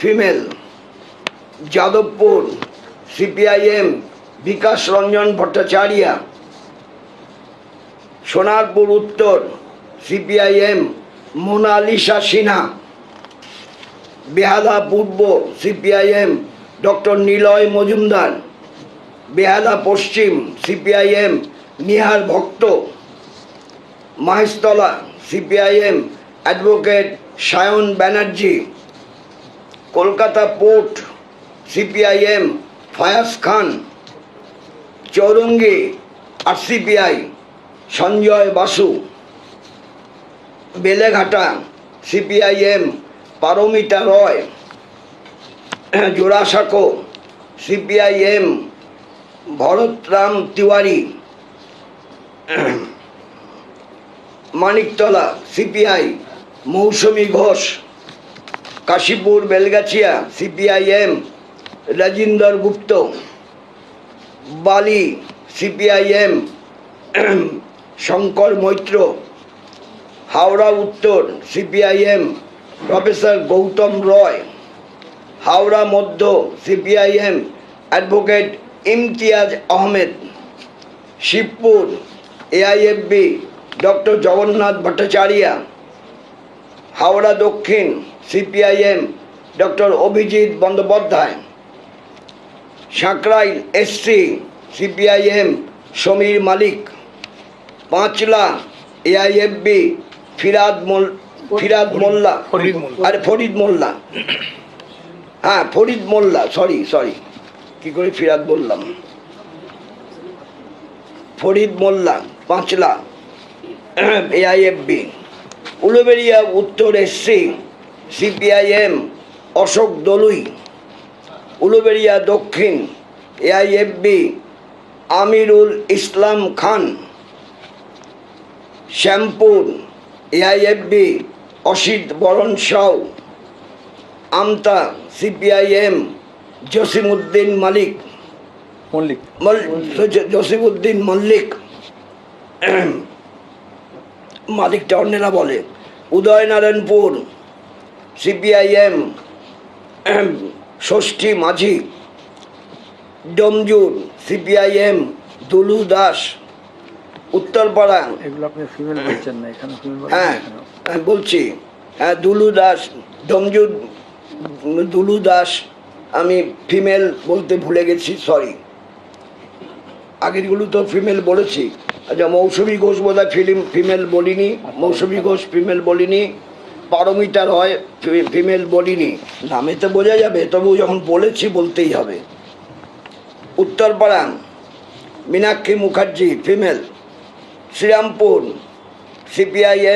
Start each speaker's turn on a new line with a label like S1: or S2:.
S1: Female. Jadavpur CPIM Bikash Ranjan Bhattacharya. Sonarpur Uttar CPIM Monalisa Sinha. Behala Purba CPIM doctor Nilay Majumdar. Behala Paschim CPIM Nihar Bhakta. Maheshtala CPIM advocate Sayan Banerjee. Kolkata port CPIM Fayaz Khan. Chowringhee RCPI Sanjay Basu. Beleghata CPIM Paromita Roy. Jorasanko CPIM Bharatram Tiwari. Maniktala CPI Mousumi Ghosh. Kashipur Belgachia CPIM Rajinder Gupta. Bally CPIM Shankar Maitra. Howrah Uttar CPIM professor Gautam Roy. Howrah Madhya CPIM advocate Imtiaz Ahmed. Shibpur AIFB doctor Jagannath Bhattacharya. Howrah দক্ষিণ CPIM doctor Abhijit Bandyopadhyay. Sankrail SC CPIM Samir Malik. Panchla AIFB Farid Molla. হ্যাঁ Farid Molla, sorry কি করে ফিরাদ বললাম। Farid Molla Panchla AIFB. Uluberia উত্তর SC CPIM Ashok Duloi. Uluberia দক্ষিণ AIFB Amirul Islam Khan. Shyampur AIFB Asit Baran Sau. Amta CPIM Jasimuddin Mallick. মালিকটা অন্যেরা বলে। উদয়নারায়ণপুর সিপিআইএম ষষ্ঠী মাঝি। ডোমজুর সিপিআইএম দুলু দাস। উত্তরপাড়া
S2: এগুলো আপনি ফিমেল বলছেন না, এখানে ফিমেল
S1: হ্যাঁ বলছি, হ্যাঁ দুলু দাস। ডোমজুর দুলু দাস। আমি ফিমেল বলতে ভুলে গেছি, সরি। আগেরগুলো তো ফিমেল বলেছি। আচ্ছা মৌসুমী ঘোষ বোধহয় ফিমেল বলিনি। মৌসুমী ঘোষ ফিমেল বলিনি। পারমিতা রয় ফিমেল বলিনি। নামে তো বোঝা যাবে, তবু যখন বলেছি বলতেই হবে। উত্তরপাড়া মীনাক্ষী মুখার্জি ফিমেল। শ্রীরামপুর সিপিআইএম